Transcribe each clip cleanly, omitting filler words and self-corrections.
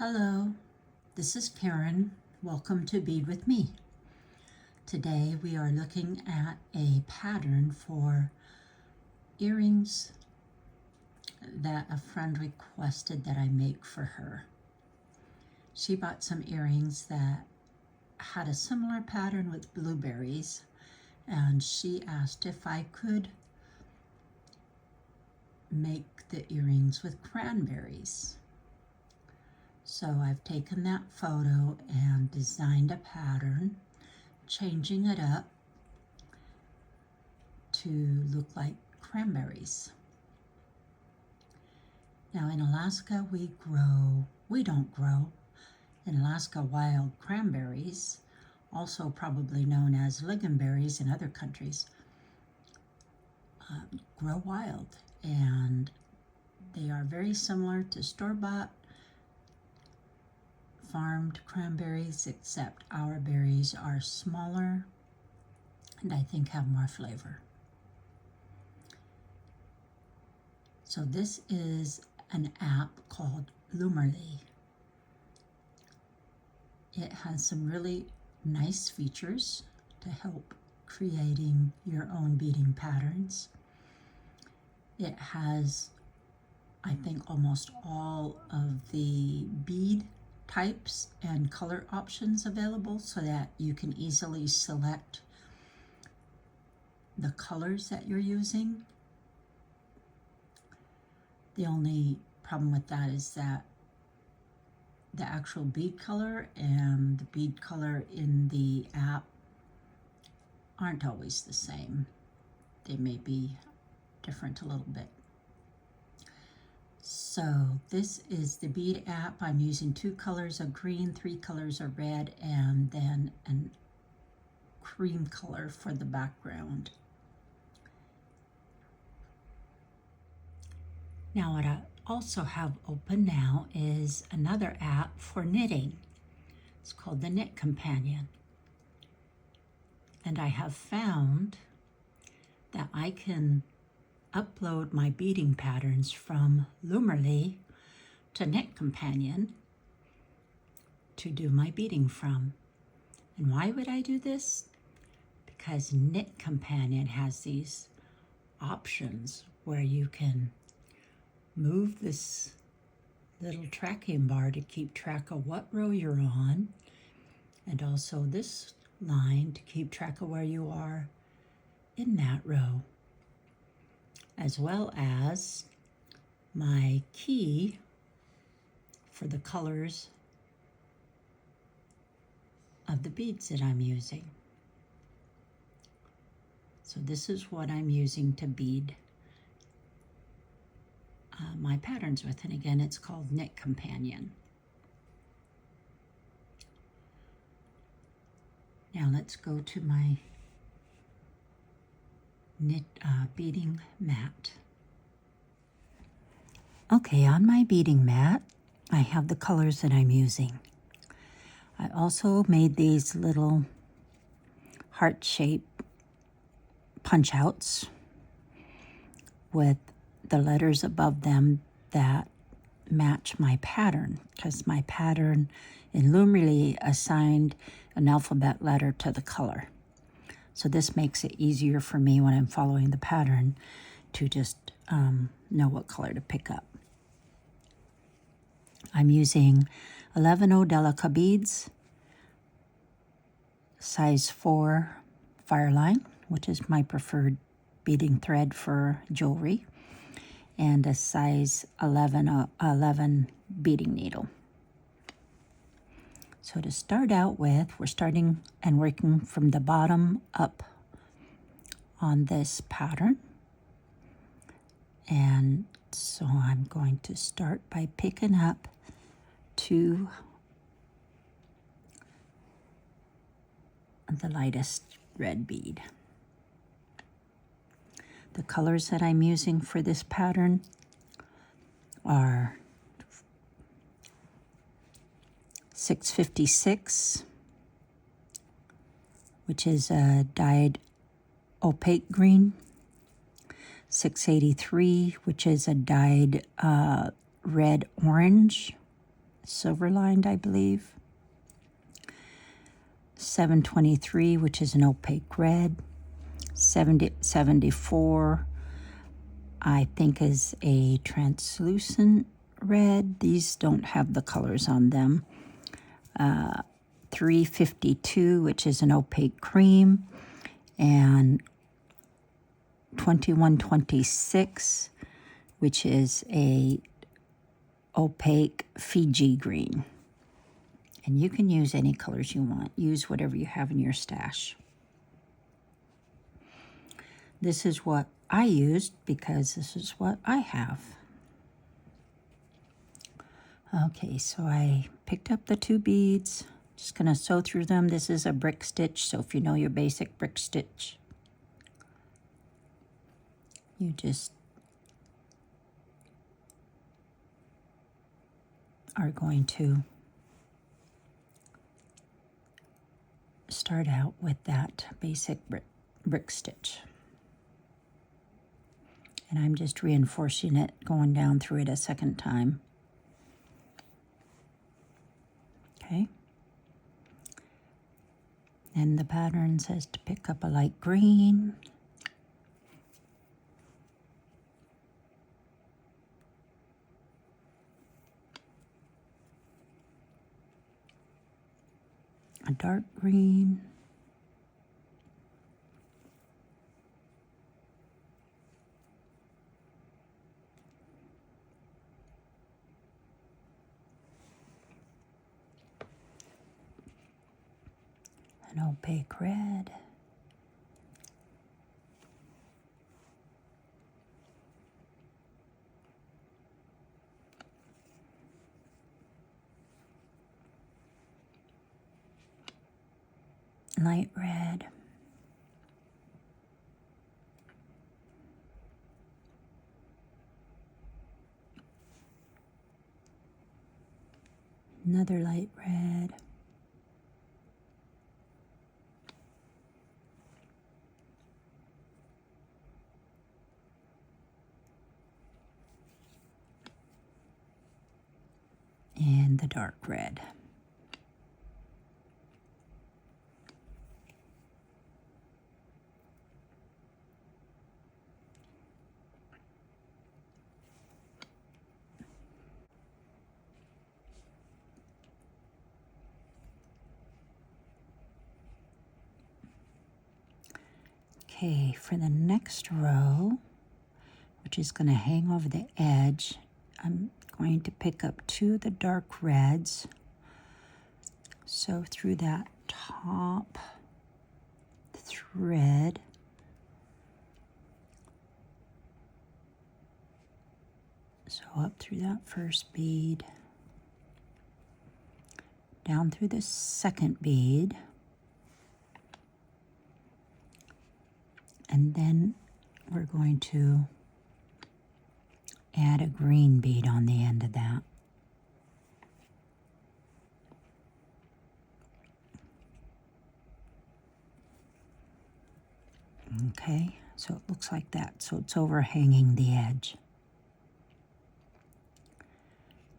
Hello, this is Karen. Welcome to Bead with me. Today we are looking at a pattern for earrings that a friend requested that I make for her. She bought some earrings that had a similar pattern with blueberries, and she asked if I could make the earrings with cranberries. So I've taken that photo and designed a pattern, changing it up to look like cranberries. Now in Alaska we don't grow in Alaska wild cranberries, also probably known as lingonberries in other countries, grow wild, and they are very similar to store-bought farmed cranberries, except our berries are smaller and I think have more flavor. So this is an app called Loomerly. It has some really nice features to help creating your own beading patterns. It has, I think, almost all of the bead types and color options available so that you can easily select the colors that you're using. The only problem with that is that the actual bead color and the bead color in the app aren't always the same. They may be different a little bit. So this is the Bead app. I'm using 2 colors of green, 3 colors of red, and then a cream color for the background. Now what I also have open now is another app for knitting. It's called the Knit Companion. And I have found that I can upload my beading patterns from Loomerly to Knit Companion to do my beading from. And why would I do this? Because Knit Companion has these options where you can move this little tracking bar to keep track of what row you're on, and also this line to keep track of where you are in that row, as well as my key for the colors of the beads that I'm using. So this is what I'm using to bead my patterns with, and again, it's called Knit Companion. Now let's go to my knit beading mat. Okay, on my beading mat, I have the colors that I'm using. I also made these little heart-shaped punch-outs with the letters above them that match my pattern, because my pattern in Loomerly assigned an alphabet letter to the color. So this makes it easier for me when I'm following the pattern to just know what color to pick up. I'm using 11 Delica beads, size 4 Fireline, which is my preferred beading thread for jewelry, and a size 11 beading needle. So to start out with, we're starting and working from the bottom up on this pattern. And so I'm going to start by picking up 2 of the lightest red bead. The colors that I'm using for this pattern are 656, which is a dyed opaque green, 683, which is a dyed red-orange, silver lined, I believe. 723, which is an opaque red. 74, I think, is a translucent red. These don't have the colors on them. 352, which is an opaque cream, and 2126, which is a opaque Fiji green. And you can use any colors you want. Use whatever you have in your stash. This is what I used because this is what I have. Okay, so I picked up the 2 beads. Just gonna sew through them. This is a brick stitch, so if you know your basic brick stitch, you just are going to start out with that basic brick stitch. And I'm just reinforcing it, going down through it a second time. Okay. And the pattern says to pick up a light green. A dark green. An opaque red. Light red. Another light red. And the dark red. Okay, for the next row, which is going to hang over the edge, I'm going to pick up 2 of the dark reds. Sew through that top thread. Sew up through that first bead. Down through the second bead. And then we're going to add a green bead on the end of that. Okay, so it looks like that. So it's overhanging the edge.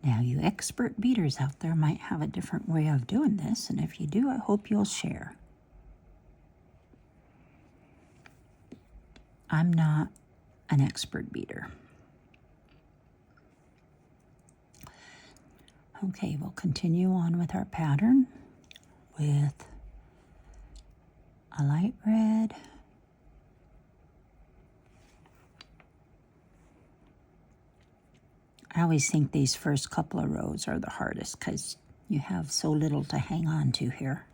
Now, you expert beaders out there might have a different way of doing this, and if you do, I hope you'll share. I'm not an expert beader. Okay, we'll continue on with our pattern with a light red, I always think these first couple of rows are the hardest because you have so little to hang on to here.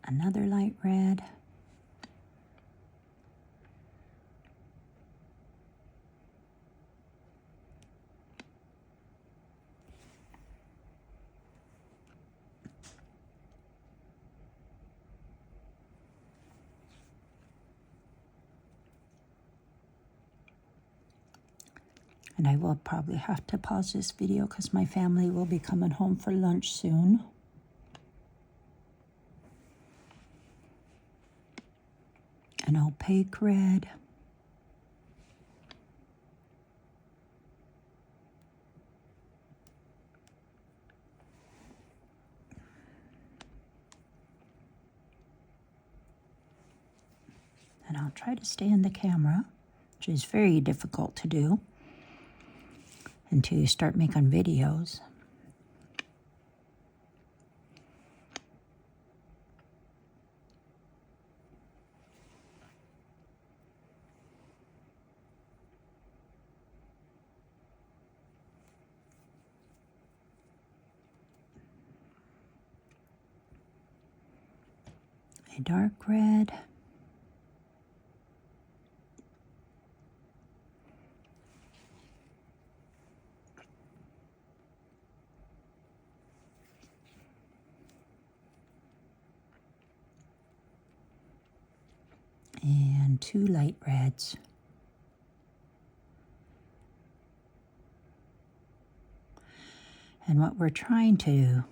Another light red. And I will probably have to pause this video because my family will be coming home for lunch soon. An opaque red. And I'll try to stay in the camera, which is very difficult to do until you start making videos. A dark red. And 2 light reds. And what we're trying to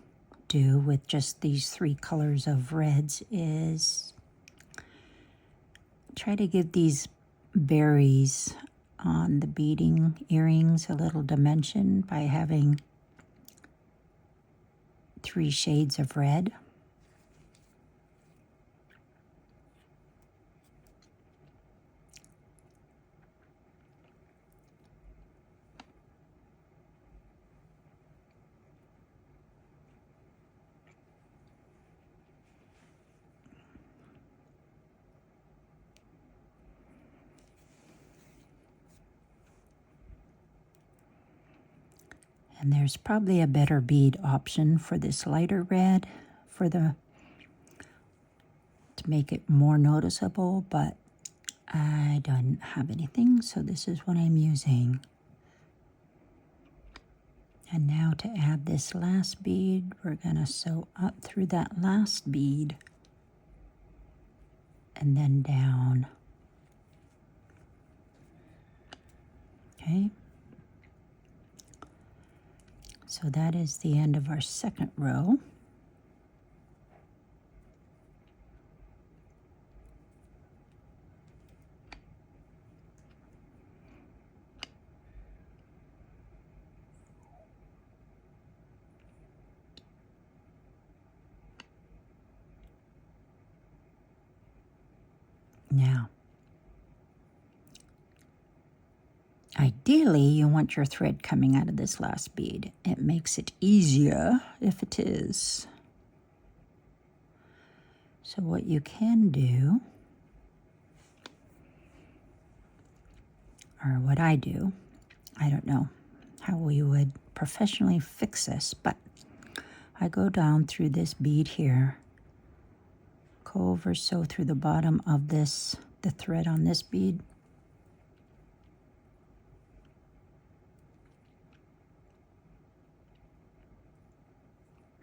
do with just these 3 colors of reds is try to give these berries on the beading earrings a little dimension by having 3 shades of red. And there's probably a better bead option for this lighter red to make it more noticeable, but I don't have anything, so this is what I'm using. And now to add this last bead, we're going to sew up through that last bead and then down. Okay. So that is the end of our second row. Now, ideally, you want your thread coming out of this last bead. It makes it easier if it is. So what you can do, or what I do, I don't know how we would professionally fix this, but I go down through this bead here, go over, sew through the bottom of this, the thread on this bead,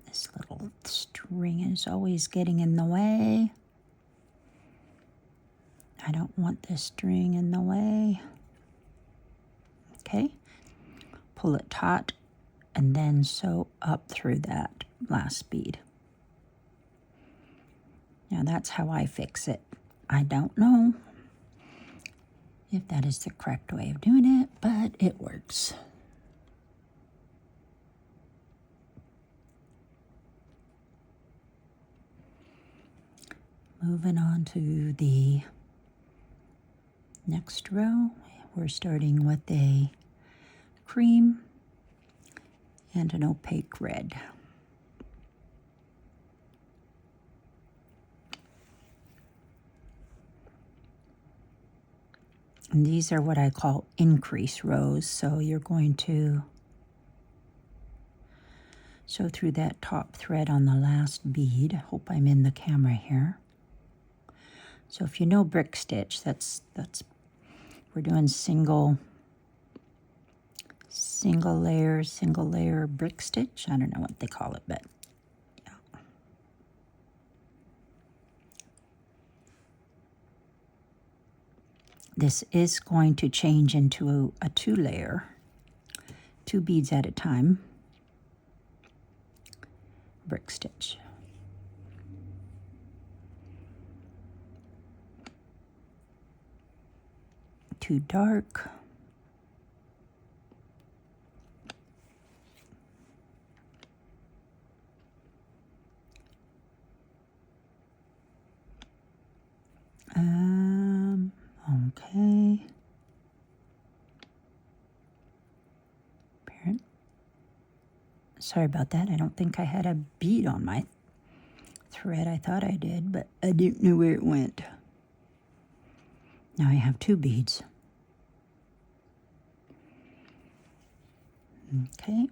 this little string is always getting in the way. I don't want this string in the way. Okay, pull it taut and then sew up through that last bead. Now that's how I fix it. I don't know if that is the correct way of doing it, but it works. Moving on to the next row, we're starting with a cream and an opaque red. And these are what I call increase rows, so you're going to sew through that top thread on the last bead. Hope I'm in the camera here. So if you know brick stitch, that's we're doing single layer brick stitch. I don't know what they call it, but yeah. This is going to change into a 2-layer, 2 beads at a time, brick stitch. Too dark. Okay. Parent. Sorry about that. I don't think I had a bead on my thread. I thought I did, but I didn't know where it went. Now I have 2 beads. Okay.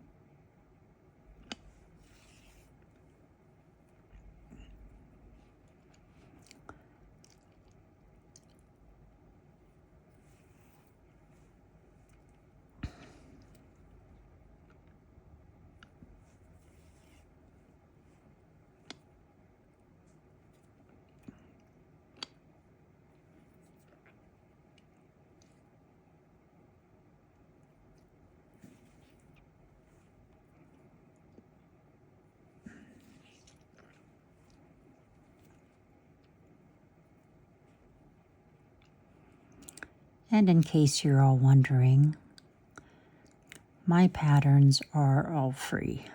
And in case you're all wondering, my patterns are all free.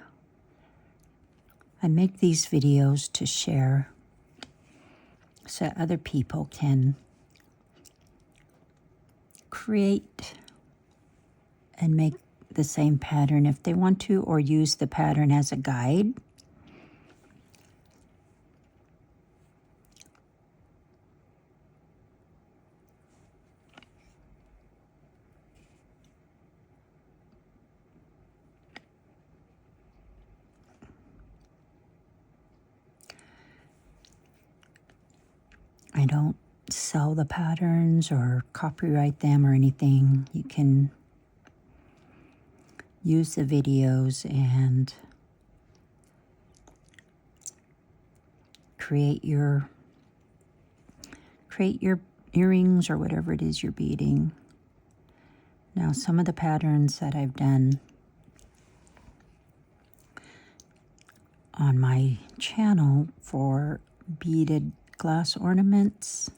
I make these videos to share so other people can create and make the same pattern if they want to, or use the pattern as a guide. I don't sell the patterns or copyright them or anything. You can use the videos and create your earrings or whatever it is you're beading. Now, some of the patterns that I've done on my channel for beaded glass ornaments,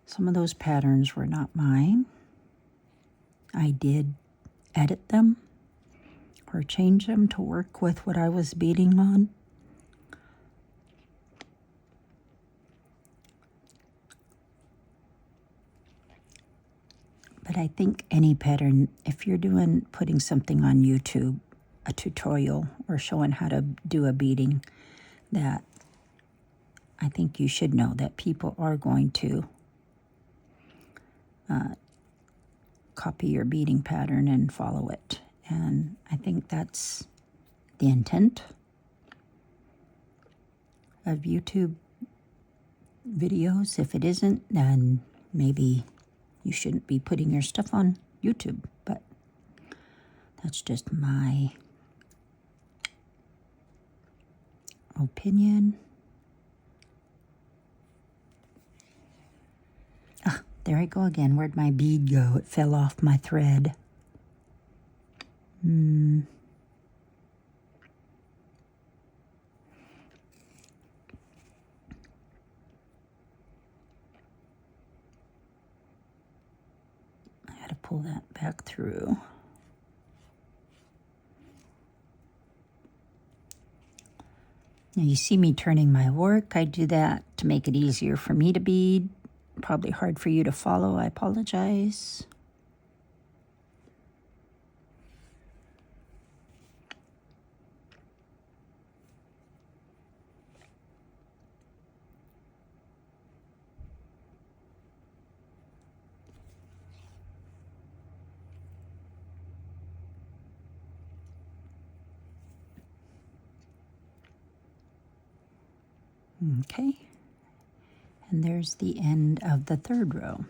some of those patterns were not mine. I did edit them or change them to work with what I was beading on. But I think any pattern, if you're putting something on YouTube, a tutorial or showing how to do a beading, that I think you should know that people are going to copy your beading pattern and follow it. And I think that's the intent of YouTube videos. If it isn't, then maybe you shouldn't be putting your stuff on YouTube. But that's just my opinion. There I go again. Where'd my bead go? It fell off my thread. I had to pull that back through. Now you see me turning my work. I do that to make it easier for me to bead. Probably hard for you to follow. I apologize. Okay. And there's the end of the 3rd row.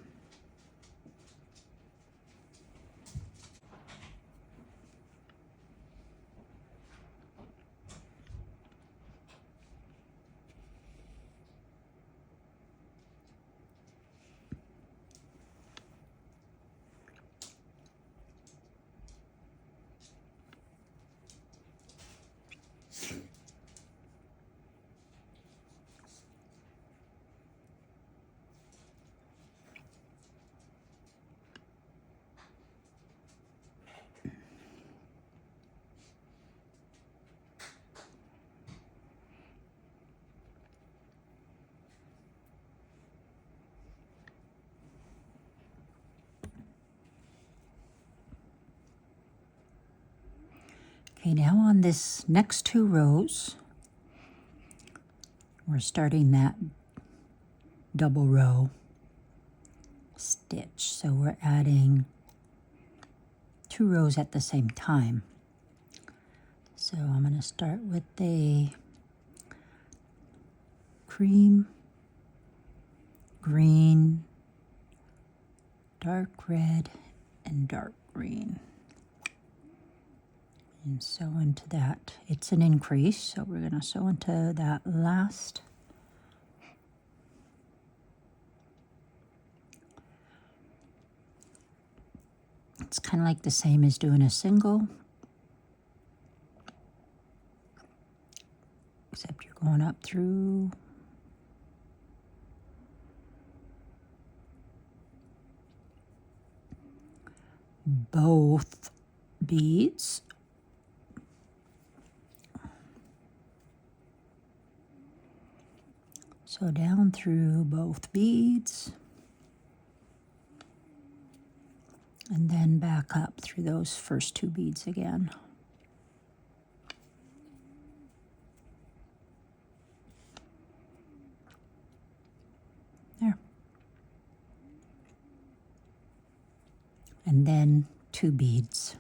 Okay, now on this next 2 rows, we're starting that double row stitch. So we're adding 2 rows at the same time. So I'm going to start with the cream, green, dark red, and dark green. And sew into that. It's an increase, so we're going to sew into that last. It's kind of like the same as doing a single, except you're going up through both beads. So down through both beads, and then back up through those first 2 beads again. There. And then 2 beads.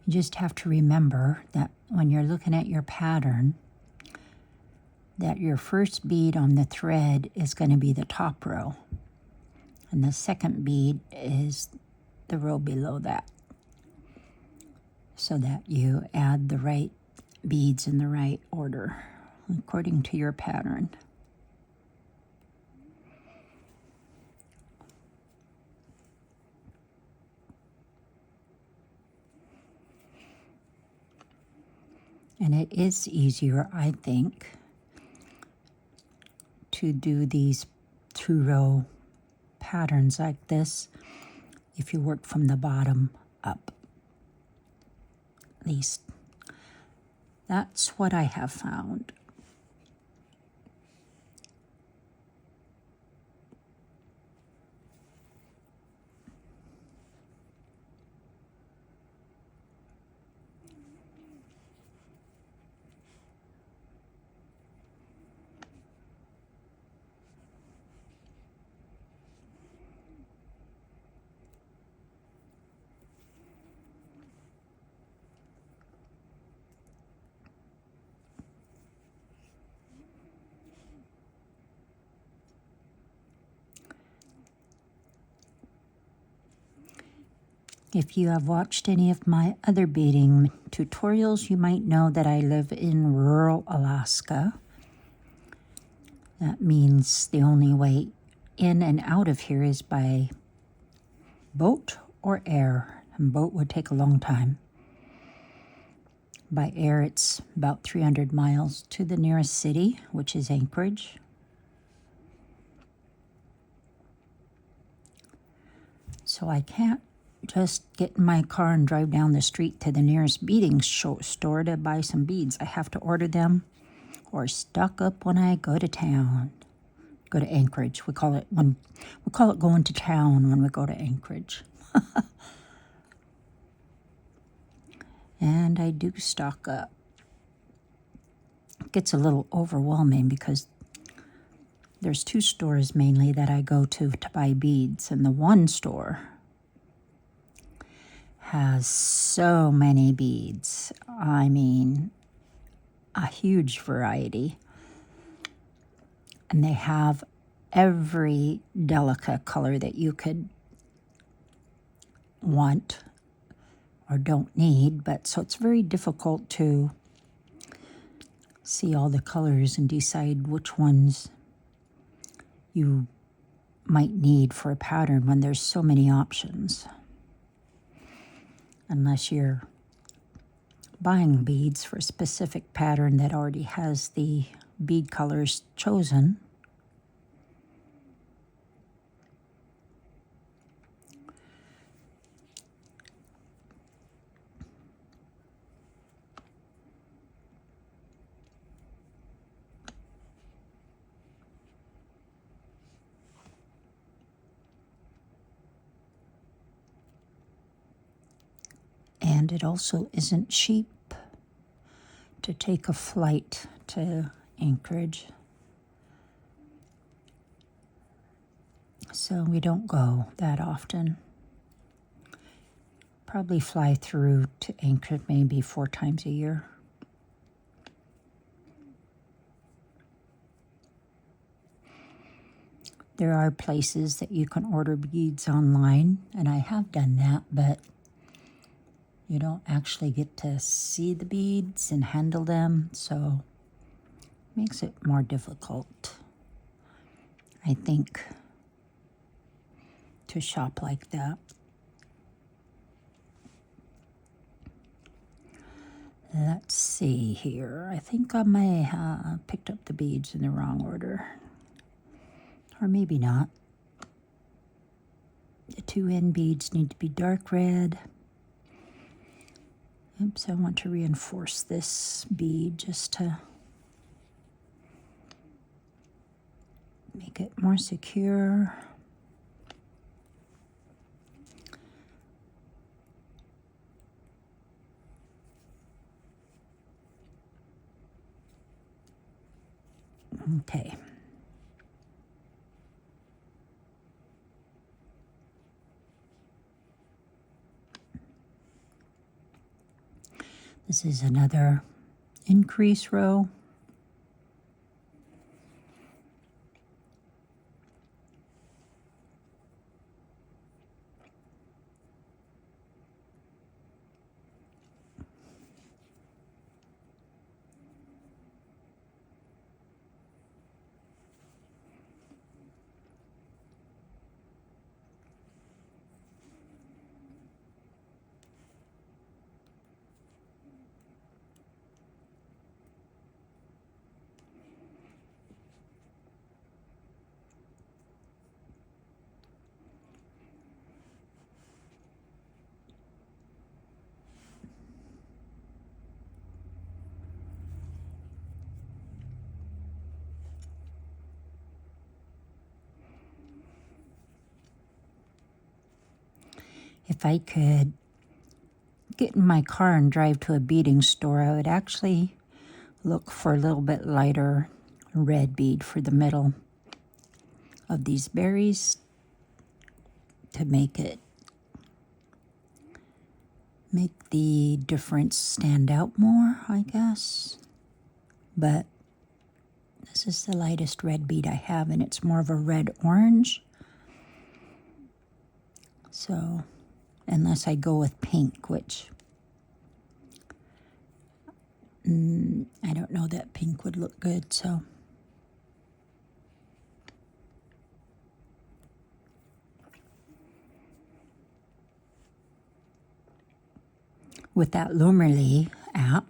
You just have to remember that when you're looking at your pattern, that your first bead on the thread is going to be the top row, and the second bead is the row below that, so that you add the right beads in the right order according to your pattern. And it is easier, I think, to do these 2-row patterns like this if you work from the bottom up. At least that's what I have found. If you have watched any of my other beading tutorials, you might know that I live in rural Alaska. That means the only way in and out of here is by boat or air. And boat would take a long time. By air, it's about 300 miles to the nearest city, which is Anchorage. So I can't just get in my car and drive down the street to the nearest beading store to buy some beads. I have to order them or stock up when I go to town. Go to Anchorage. We call it going to town when we go to Anchorage. And I do stock up. It gets a little overwhelming because there's 2 stores mainly that I go to buy beads, and the one store has so many beads. I mean, a huge variety. And they have every delicate color that you could want or don't need, but so it's very difficult to see all the colors and decide which ones you might need for a pattern when there's so many options. Unless you're buying beads for a specific pattern that already has the bead colors chosen. And it also isn't cheap to take a flight to Anchorage. So we don't go that often. Probably fly through to Anchorage maybe 4 times a year. There are places that you can order beads online, and I have done that, but you don't actually get to see the beads and handle them, so it makes it more difficult, I think, to shop like that. Let's see here. I think I may have picked up the beads in the wrong order. Or maybe not. The 2 end beads need to be dark red. Oops, I want to reinforce this bead just to make it more secure. Okay. This is another increase row. If I could get in my car and drive to a beading store, I would actually look for a little bit lighter red bead for the middle of these berries to make the difference stand out more, I guess. But this is the lightest red bead I have, and it's more of a red-orange. So, unless I go with pink, which I don't know that pink would look good, so. With that Loomerly app,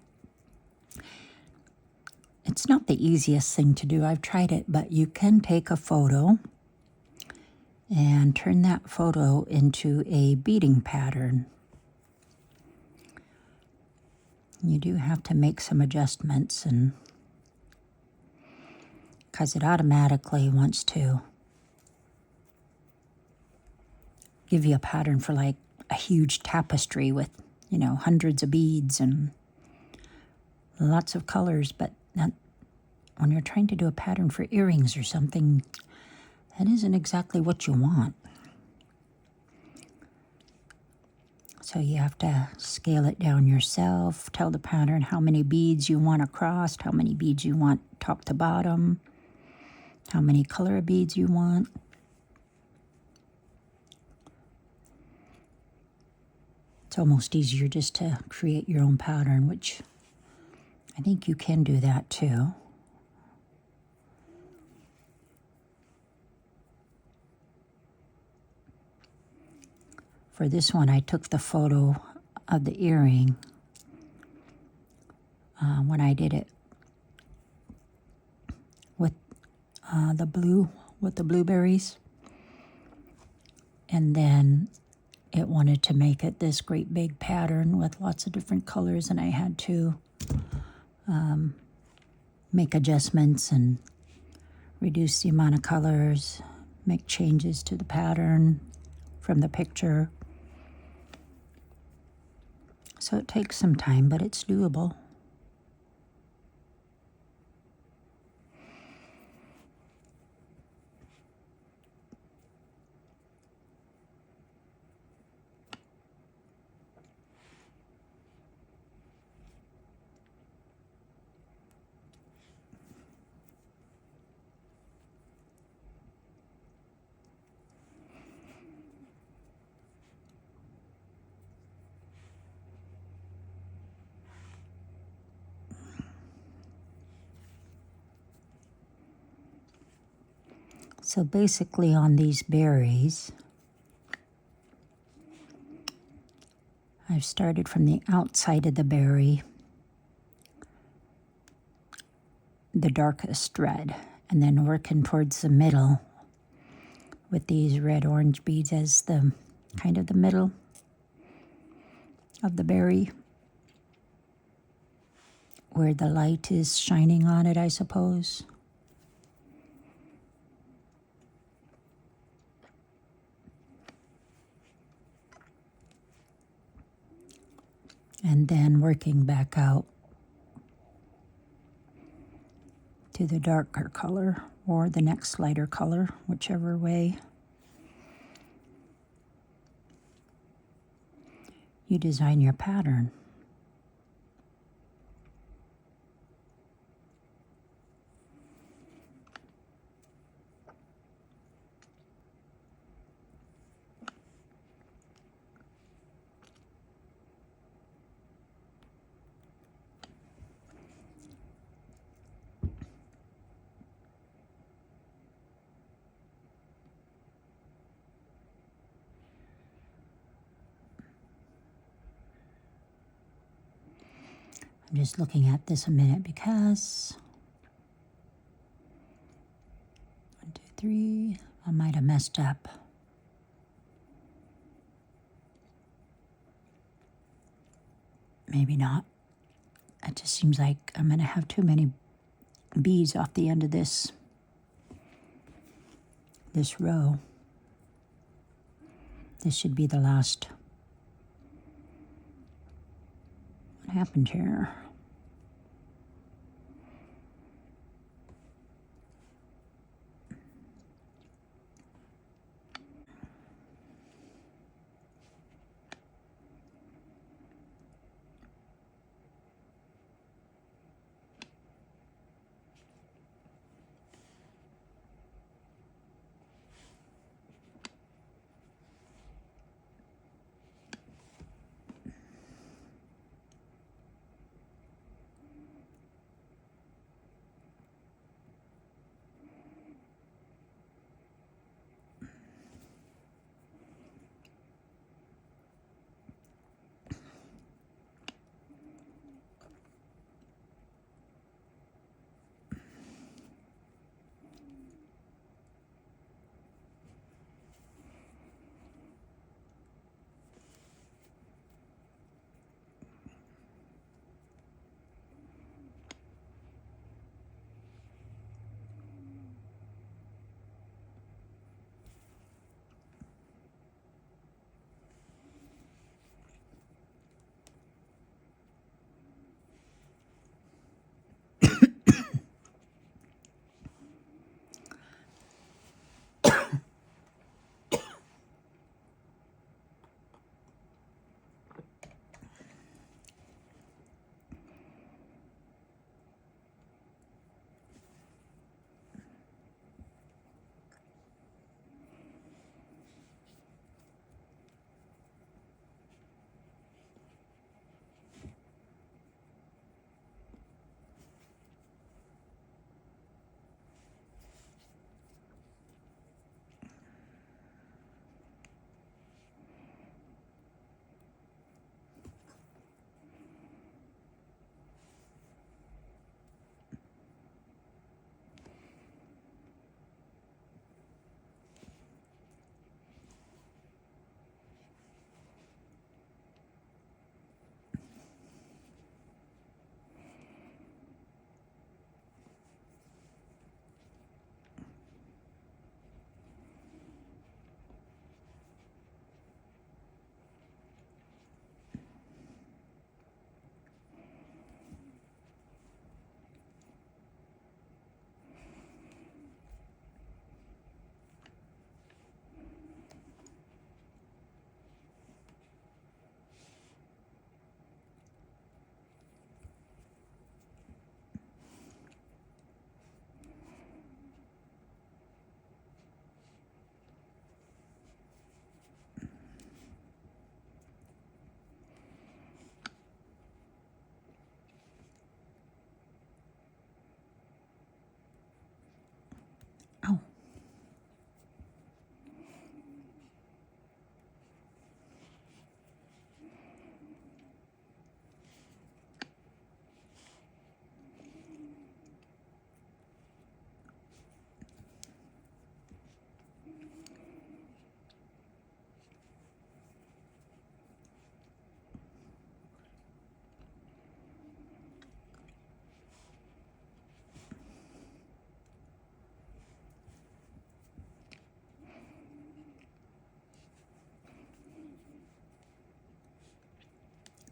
it's not the easiest thing to do. I've tried it, but you can take a photo and turn that photo into a beading pattern. You do have to make some adjustments, and because it automatically wants to give you a pattern for like a huge tapestry with, you know, hundreds of beads and lots of colors, but when you're trying to do a pattern for earrings or something, that isn't exactly what you want. So you have to scale it down yourself, tell the pattern how many beads you want across, how many beads you want top to bottom, how many color of beads you want. It's almost easier just to create your own pattern, which I think you can do that too. For this one, I took the photo of the earring when I did it with the blueberries, and then it wanted to make it this great big pattern with lots of different colors, and I had to make adjustments and reduce the amount of colors, make changes to the pattern from the picture. So it takes some time, but it's doable. So basically on these berries, I've started from the outside of the berry, the darkest red, and then working towards the middle with these red-orange beads as the kind of the middle of the berry, where the light is shining on it, I suppose. And then working back out to the darker color or the next lighter color, whichever way you design your pattern. I'm just looking at this a minute because 1, 2, 3, I might have messed up. Maybe not. It just seems like I'm going to have too many beads off the end of this row. This should be the last. What happened here?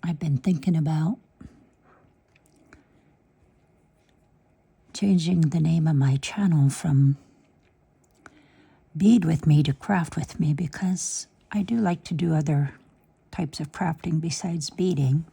I've been thinking about changing the name of my channel from Bead with Me to Craft with Me, because I do like to do other types of crafting besides beading.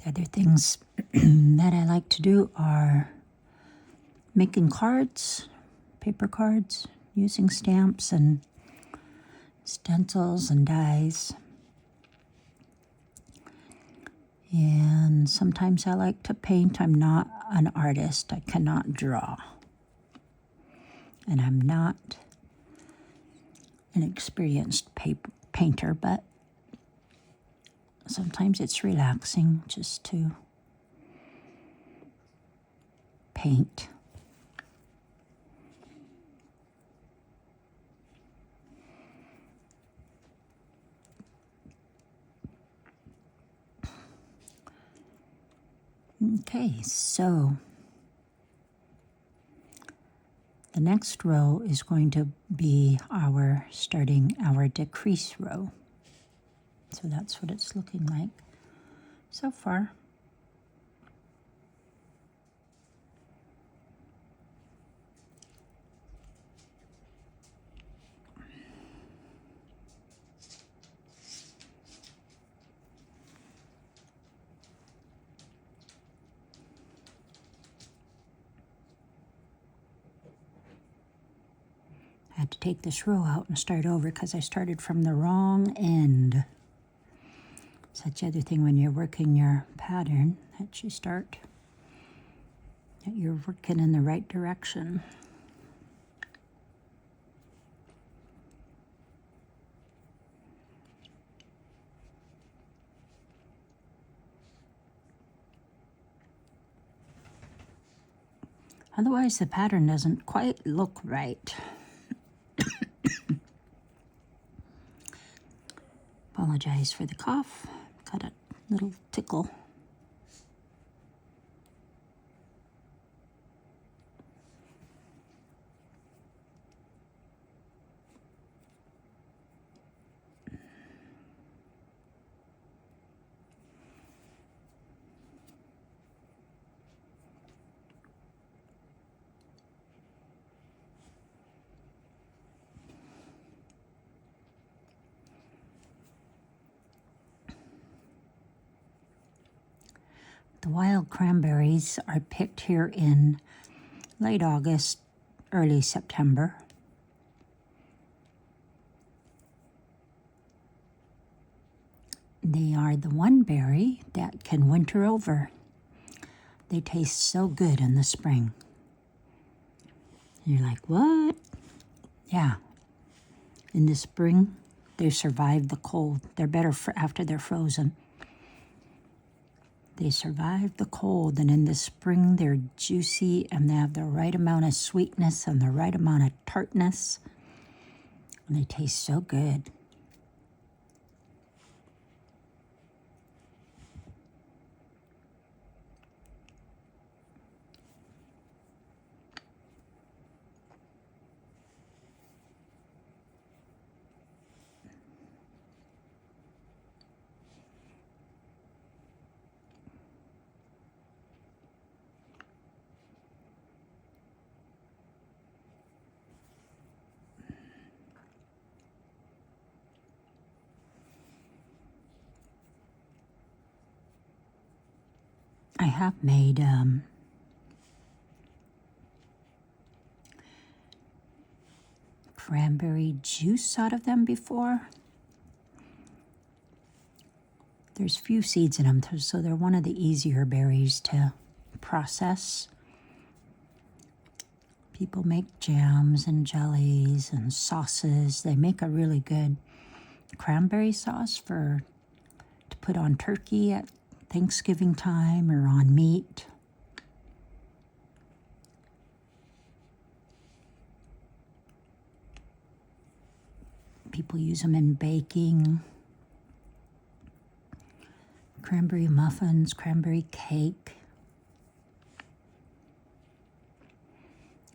The other things that I like to do are making cards, paper cards, using stamps and stencils and dies. And sometimes I like to paint. I'm not an artist. I cannot draw. And I'm not an experienced painter, but sometimes it's relaxing just to paint. Okay, so the next row is going to be starting our decrease row. So that's what it's looking like so far. I had to take this row out and start over because I started from the wrong end. Such the other thing when you're working your pattern, that you're working in the right direction. Otherwise, the pattern doesn't quite look right. Apologize for the cough. Got a little tickle. The wild cranberries are picked here in late August, early September. They are the one berry that can winter over. They taste so good in the spring. And you're like, what? Yeah. In the spring, they survive the cold. They're better after they're frozen. They survive the cold, and in the spring they're juicy and they have the right amount of sweetness and the right amount of tartness. And they taste so good. I have made cranberry juice out of them before. There's few seeds in them, so they're one of the easier berries to process. People make jams and jellies and sauces. They make a really good cranberry sauce to put on turkey at Thanksgiving time or on meat. People use them in baking. Cranberry muffins, cranberry cake.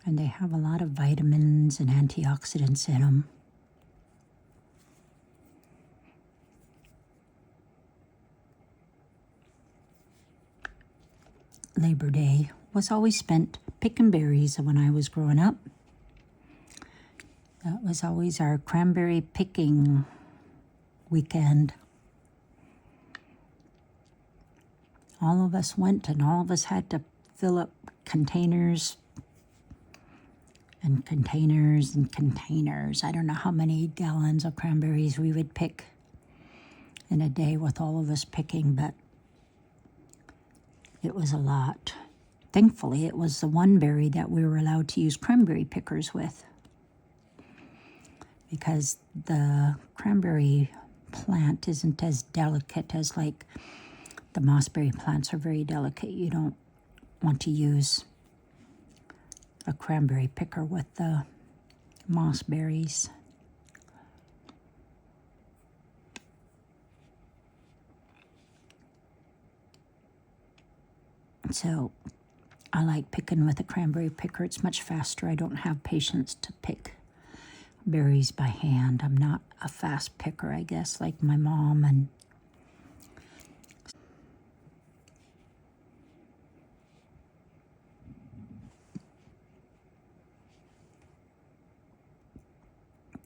And they have a lot of vitamins and antioxidants in them. Labor Day was always spent picking berries when I was growing up. That was always our cranberry picking weekend. All of us went and all of us had to fill up containers and containers and containers. I don't know how many gallons of cranberries we would pick in a day with all of us picking, but it was a lot. Thankfully, it was the one berry that we were allowed to use cranberry pickers with, because the cranberry plant isn't as delicate as like the mossberry plants are very delicate. You don't want to use a cranberry picker with the mossberries. So I like picking with a cranberry picker. It's much faster. I don't have patience to pick berries by hand. I'm not a fast picker, I guess, like my mom.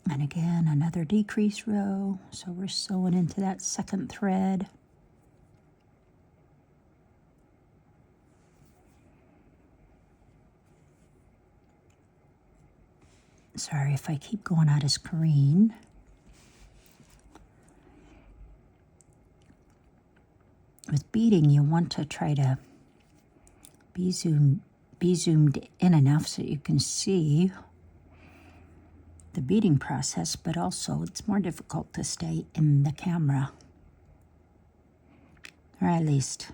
And again, another decrease row. So we're sewing into that second thread. Sorry if I keep going out of screen. With beading, you want to try to be zoomed in enough so you can see the beading process, but also it's more difficult to stay in the camera. Or at least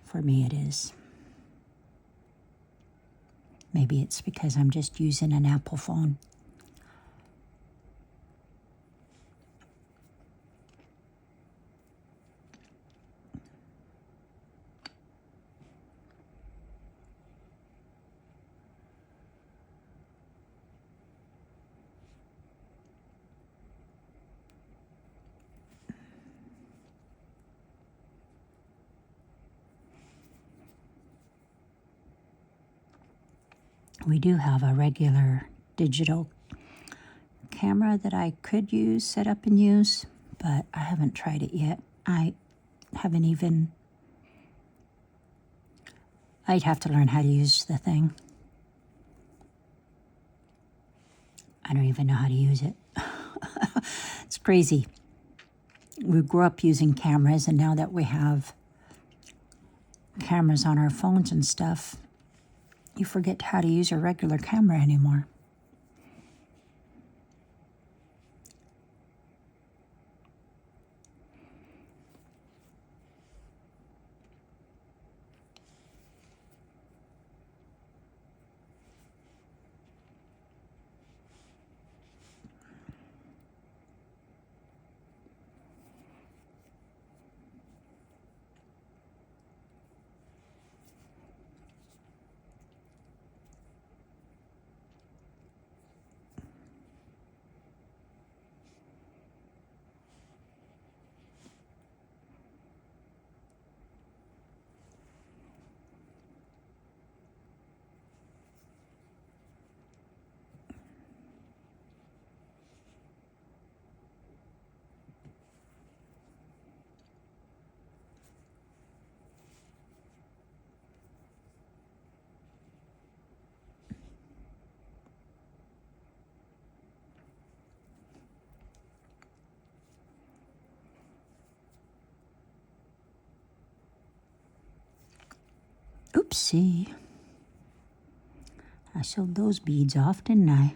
for me it is. Maybe it's because I'm just using an Apple phone. We do have a regular digital camera that I could use, set up and use, but I haven't tried it yet. I'd have to learn how to use the thing. I don't even know how to use it. It's crazy. We grew up using cameras, and now that we have cameras on our phones and stuff, you forget how to use a regular camera anymore. Oopsie. I showed those beads off, didn't I?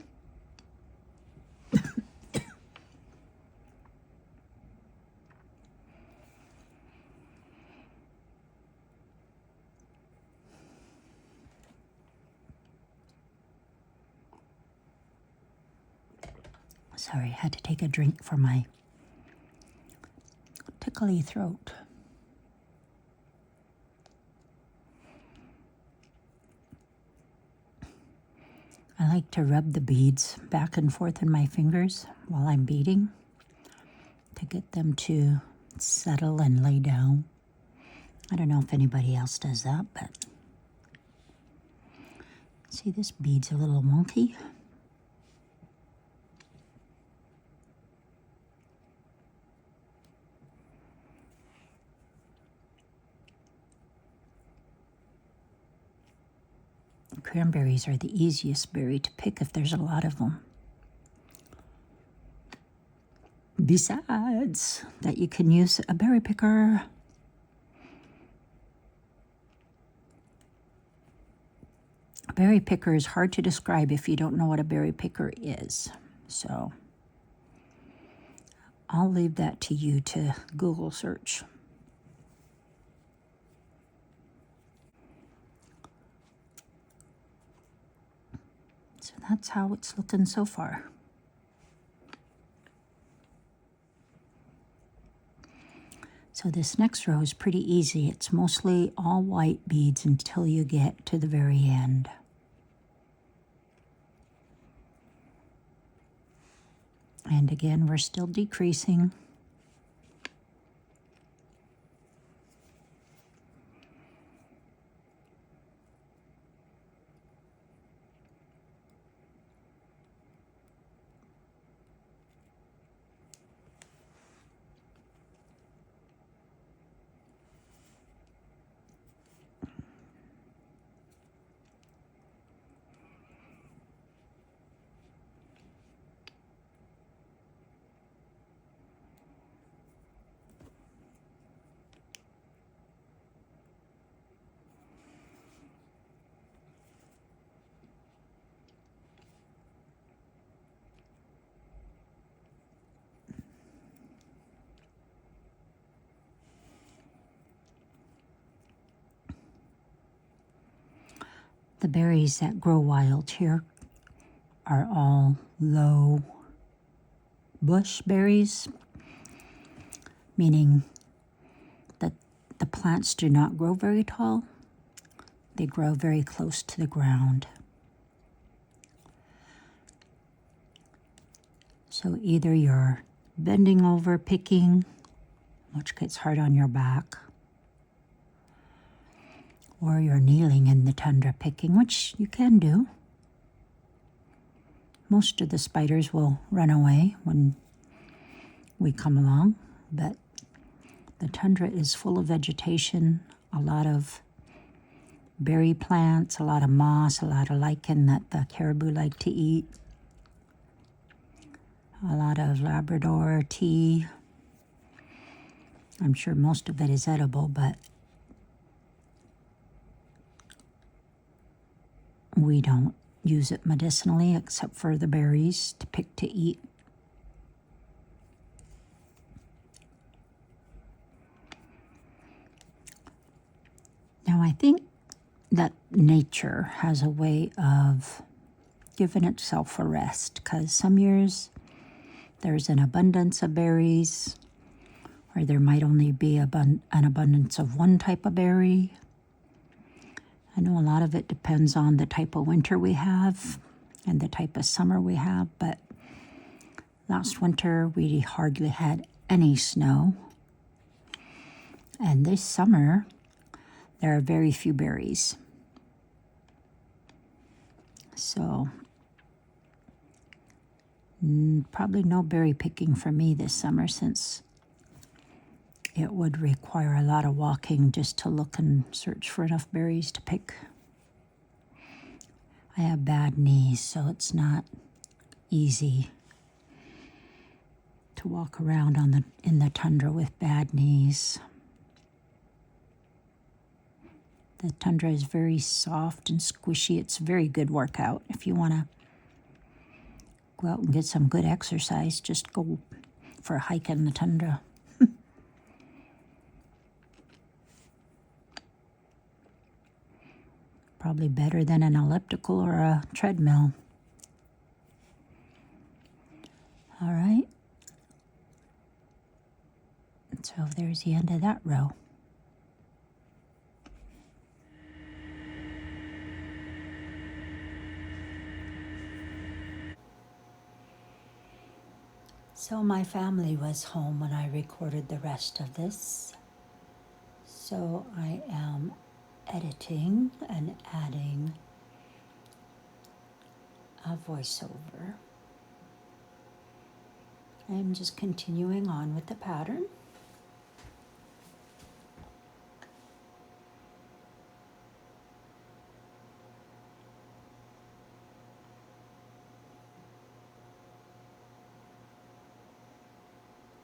Sorry, I had to take a drink for my tickly throat. I like to rub the beads back and forth in my fingers while I'm beading to get them to settle and lay down. I don't know if anybody else does that, but see, this bead's a little wonky. Cranberries are the easiest berry to pick if there's a lot of them. Besides that, you can use a berry picker. A berry picker is hard to describe if you don't know what a berry picker is. So I'll leave that to you to Google search. So that's how it's looking so far. So this next row is pretty easy. It's mostly all white beads until you get to the very end. And again, we're still decreasing. The berries that grow wild here are all low bush berries, meaning that the plants do not grow very tall. They grow very close to the ground. So either you're bending over picking, which gets hard on your back, or you're kneeling in the tundra picking, which you can do. Most of the spiders will run away when we come along, but the tundra is full of vegetation, a lot of berry plants, a lot of moss, a lot of lichen that the caribou like to eat, a lot of Labrador tea. I'm sure most of it is edible, but we don't use it medicinally except for the berries to pick to eat. Now I think that nature has a way of giving itself a rest, because some years there's an abundance of berries, or there might only be an abundance of one type of berry. I know a lot of it depends on the type of winter we have and the type of summer we have, but last winter we hardly had any snow. And this summer, there are very few berries. So, probably no berry picking for me this summer, since it would require a lot of walking just to look and search for enough berries to pick. I have bad knees, so it's not easy to walk around in the tundra with bad knees. The tundra is very soft and squishy. It's a very good workout. If you want to go out and get some good exercise, just go for a hike in the tundra. Probably better than an elliptical or a treadmill. All right. So there's the end of that row. So my family was home when I recorded the rest of this. So I am editing and adding a voiceover. I'm just continuing on with the pattern.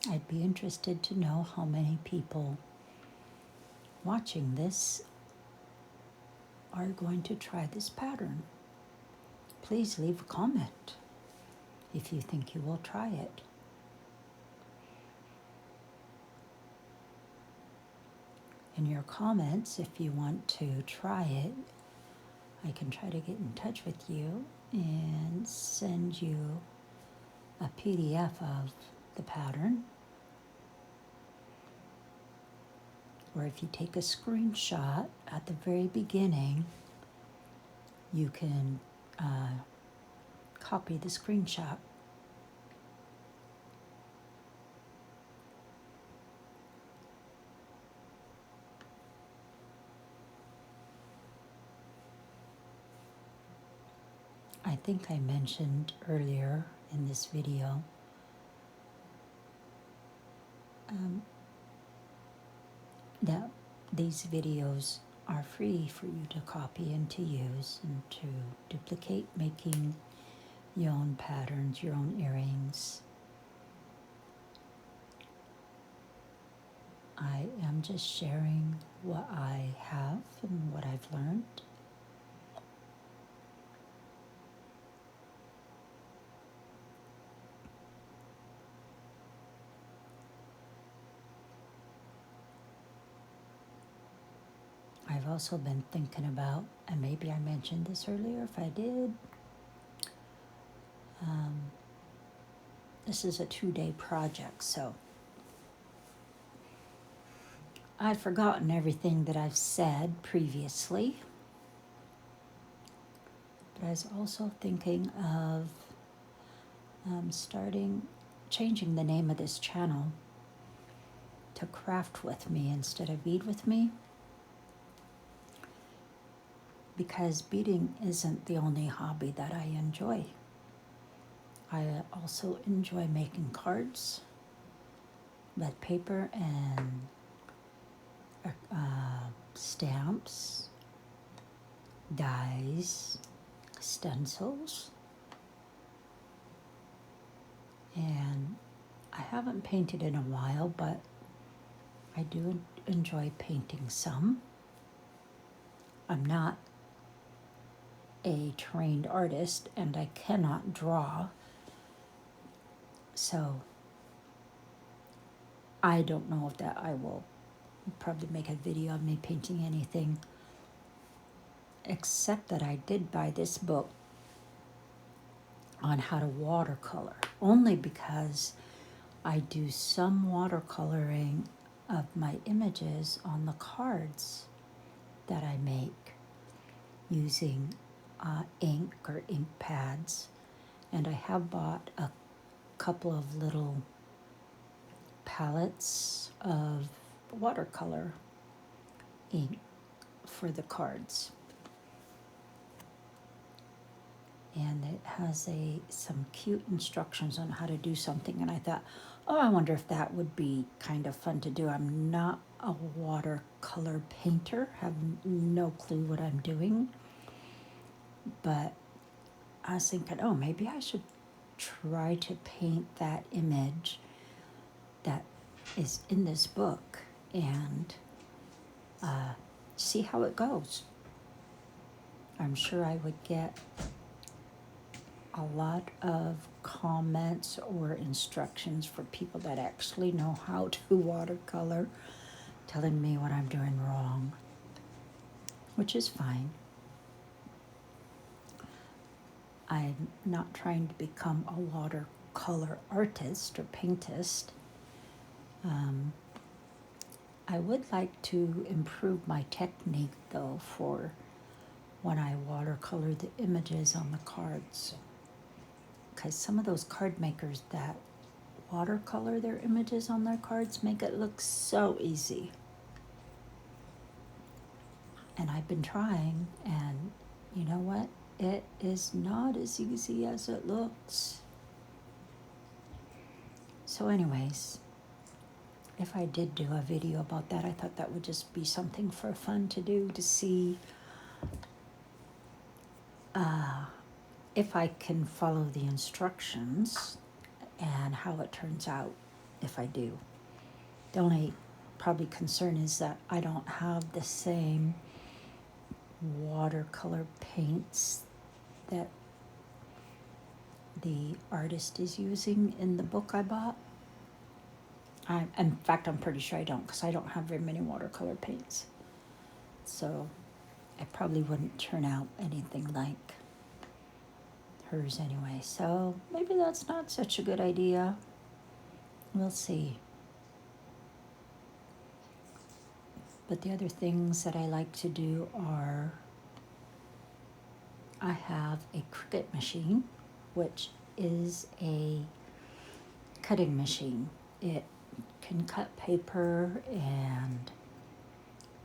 I'd be interested to know how many people watching this are going to try this pattern. Please leave a comment if you think you will try it. In your comments, if you want to try it, I can try to get in touch with you and send you a PDF of the pattern. Or if you take a screenshot at the very beginning, you can copy the screenshot. I think I mentioned earlier in this video that these videos are free for you to copy and to use and to duplicate, making your own patterns, your own earrings. I am just sharing what I have and what I've learned. I've also been thinking about, and maybe I mentioned this earlier, if I did, this is a 2-day project, so I've forgotten everything that I've said previously, but I was also thinking of changing the name of this channel to Craft With Me instead of Bead With Me, because beading isn't the only hobby that I enjoy. I also enjoy making cards with paper and stamps, dies, stencils, and I haven't painted in a while, but I do enjoy painting some. I'm not a trained artist and I cannot draw, so I don't know if that I will probably make a video of me painting anything, except that I did buy this book on how to watercolor, only because I do some watercoloring of my images on the cards that I make using ink or ink pads, and I have bought a couple of little palettes of watercolor ink for the cards, and it has some cute instructions on how to do something, and I thought, oh, I wonder if that would be kind of fun to do. I'm not a watercolor painter, have no clue what I'm doing, but I was thinking, oh, maybe I should try to paint that image that is in this book and see how it goes. I'm sure I would get a lot of comments or instructions for people that actually know how to watercolor, telling me what I'm doing wrong, which is fine. I'm not trying to become a watercolor artist or paintist. I would like to improve my technique though for when I watercolor the images on the cards. Because some of those card makers that watercolor their images on their cards make it look so easy. And I've been trying, and you know what? It is not as easy as it looks. So anyways, if I did do a video about that, I thought that would just be something for fun to do, to see if I can follow the instructions and how it turns out if I do. The only probably concern is that I don't have the same watercolor paints that the artist is using in the book I bought. In fact, I'm pretty sure I don't, because I don't have very many watercolor paints. So it probably wouldn't turn out anything like hers anyway. So maybe that's not such a good idea. We'll see. But the other things that I like to do are, I have a Cricut machine, which is a cutting machine. It can cut paper and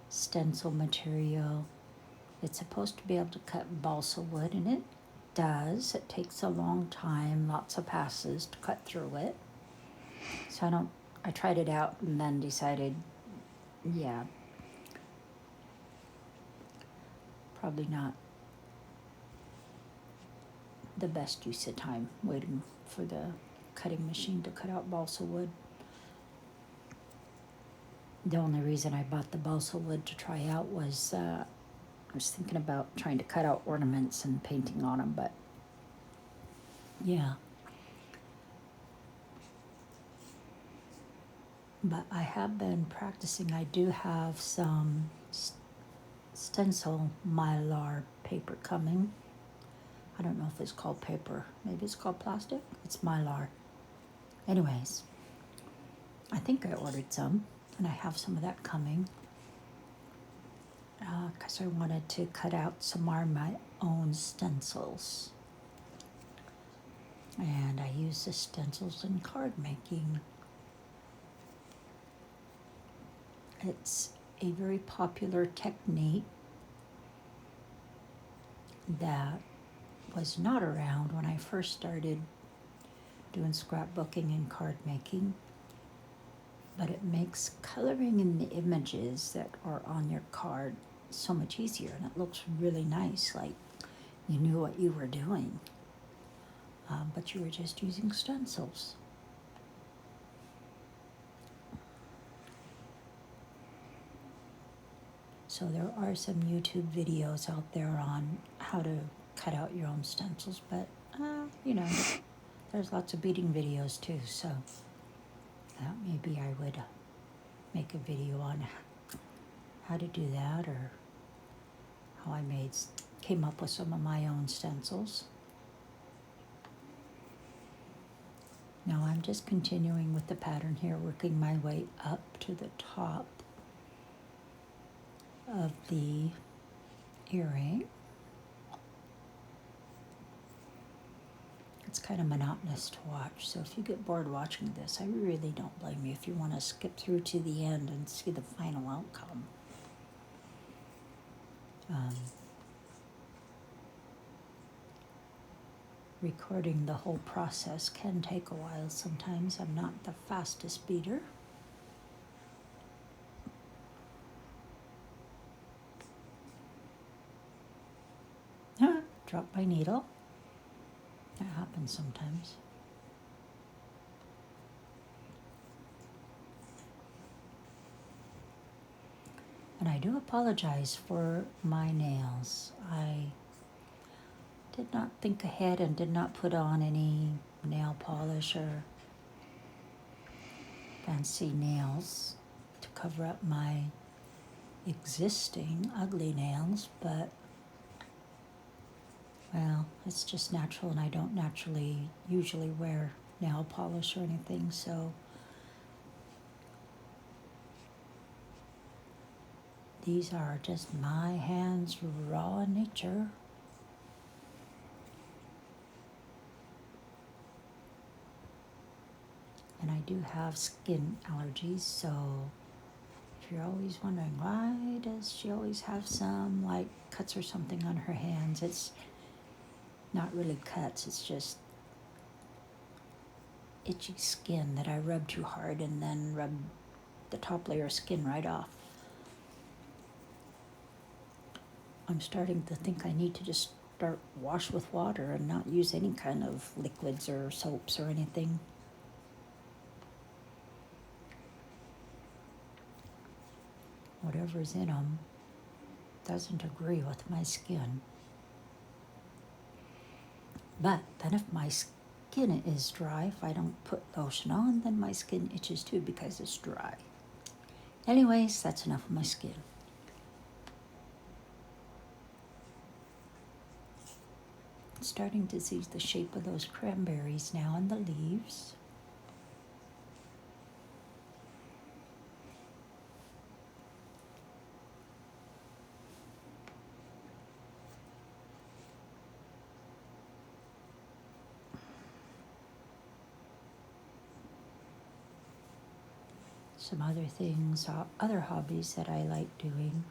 stencil material. It's supposed to be able to cut balsa wood, and it does. It takes a long time, lots of passes to cut through it. So I tried it out and then decided, yeah, probably not the best use of time waiting for the cutting machine to cut out balsa wood. The only reason I bought the balsa wood to try out was I was thinking about trying to cut out ornaments and painting on them, but yeah. But I have been practicing. I do have some stencil mylar paper coming. I don't know if it's called paper. Maybe it's called plastic. It's mylar. Anyways, I think I ordered some, and I have some of that coming. Because I wanted to cut out some more of my own stencils. And I use the stencils in card making. It's a very popular technique that was not around when I first started doing scrapbooking and card making, but it makes coloring in the images that are on your card so much easier, and it looks really nice, like you knew what you were doing, but you were just using stencils. So there are some YouTube videos out there on how to cut out your own stencils, but there's lots of beading videos too, so maybe I would make a video on how to do that, or how I came up with some of my own stencils. Now I'm just continuing with the pattern here, working my way up to the top of the earring. It's kind of monotonous to watch, so if you get bored watching this, I really don't blame you if you want to skip through to the end and see the final outcome. Recording the whole process can take a while sometimes. I'm not the fastest beater. Drop my needle. That happens sometimes. And I do apologize for my nails. I did not think ahead and did not put on any nail polish or fancy nails to cover up my existing ugly nails, but well, it's just natural, and I don't usually wear nail polish or anything, so these are just my hands, raw in nature. And I do have skin allergies, so if you're always wondering why does she always have some like cuts or something on her hands, it's not really cuts, it's just itchy skin that I rub too hard and then rub the top layer of skin right off. I'm starting to think I need to just start wash with water and not use any kind of liquids or soaps or anything. Whatever's in them doesn't agree with my skin. But then if my skin is dry, if I don't put lotion on, then my skin itches too because it's dry. Anyways, that's enough of my skin. I'm starting to see the shape of those cranberries now in the leaves. Some other things, other hobbies that I like doing.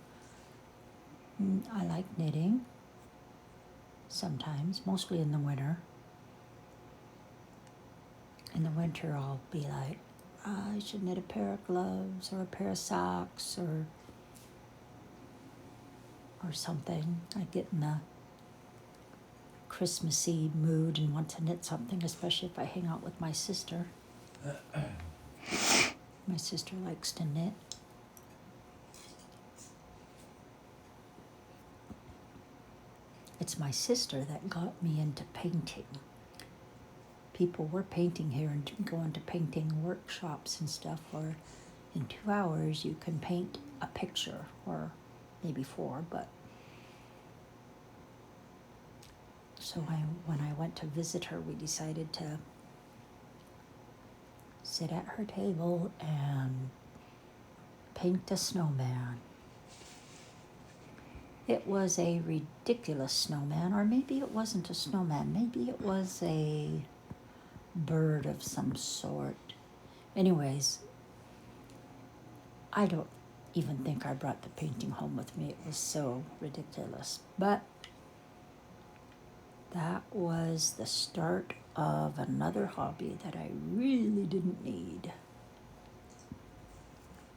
I like knitting sometimes, mostly in the winter. In the winter, I'll be like, I should knit a pair of gloves or a pair of socks or something. I get in the Christmassy mood and want to knit something, especially if I hang out with my sister. My sister likes to knit. It's my sister that got me into painting. People were painting here and going to painting workshops and stuff where in 2 hours you can paint a picture, or maybe 4, but so when I went to visit her, we decided to sit at her table and paint a snowman. It was a ridiculous snowman, or maybe it wasn't a snowman, maybe it was a bird of some sort. Anyways, I don't even think I brought the painting home with me. It was so ridiculous. But that was the start of another hobby that I really didn't need.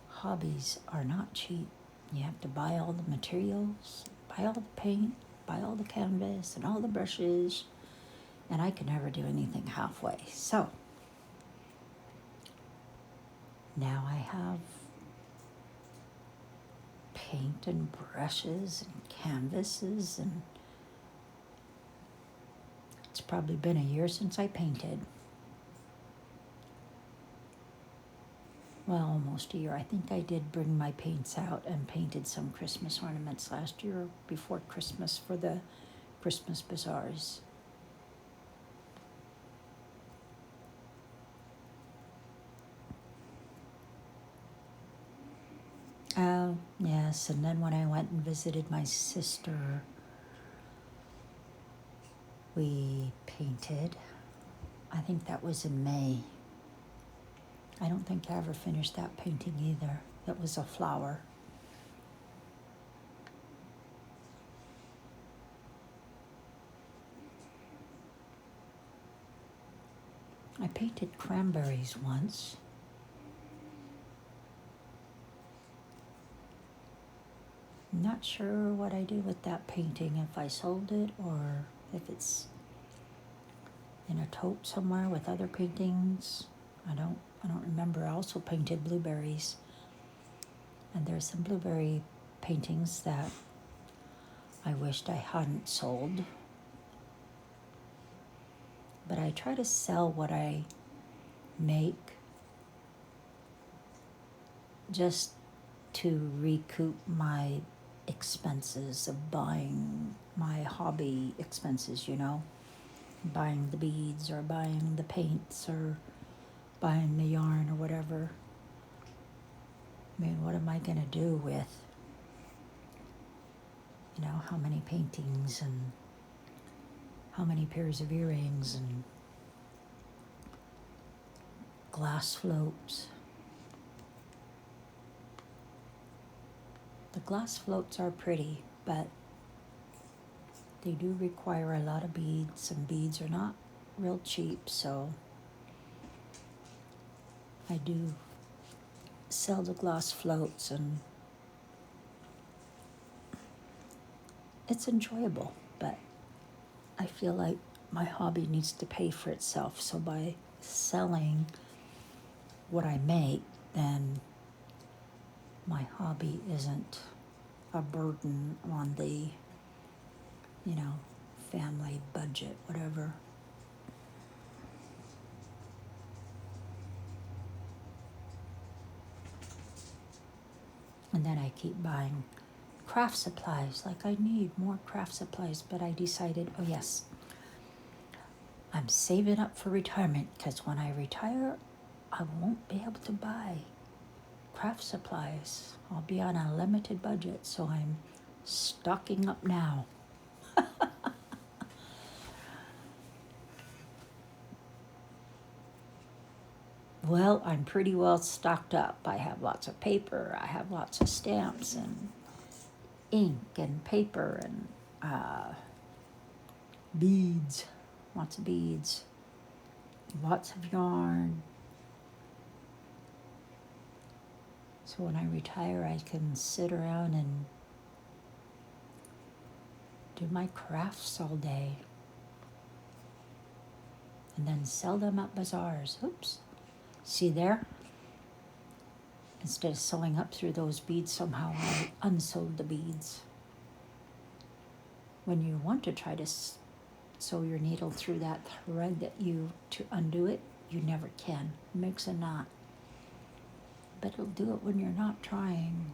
Hobbies are not cheap. You have to buy all the materials, buy all the paint, buy all the canvas and all the brushes, and I can never do anything halfway. So now I have paint and brushes and canvases, and it's probably been a year since I painted. Well, almost a year. I think I did bring my paints out and painted some Christmas ornaments last year before Christmas for the Christmas bazaars. Yes, and then when I went and visited my sister, we painted. I think that was in May. I don't think I ever finished that painting either. It was a flower. I painted cranberries once. I'm not sure what I do with that painting, if I sold it or if it's in a tote somewhere with other paintings. I don't remember. I also painted blueberries. And there's some blueberry paintings that I wished I hadn't sold. But I try to sell what I make just to recoup my expenses of buying, my hobby expenses, you know. buying the beads or buying the paints or buying the yarn or whatever. I mean, what am I going to do with, how many paintings and how many pairs of earrings and glass floats? The glass floats are pretty, but they do require a lot of beads, and beads are not real cheap, so I do sell the glass floats, and it's enjoyable, but I feel like my hobby needs to pay for itself. So by selling what I make, then my hobby isn't a burden on the, family budget, whatever. And then I keep buying craft supplies. Like, I need more craft supplies, but I decided, oh yes, I'm saving up for retirement, because when I retire, I won't be able to buy craft supplies. I'll be on a limited budget, so I'm stocking up now. Well, I'm pretty well stocked up. I have lots of paper, I have lots of stamps and ink and paper and beads, lots of beads, lots of yarn. So when I retire, I can sit around and do my crafts all day and then sell them at bazaars. Oops. See there? Instead of sewing up through those beads, somehow I unsewed the beads. When you want to try to sew your needle through that thread to undo it, you never can. It makes a knot. But it'll do it when you're not trying.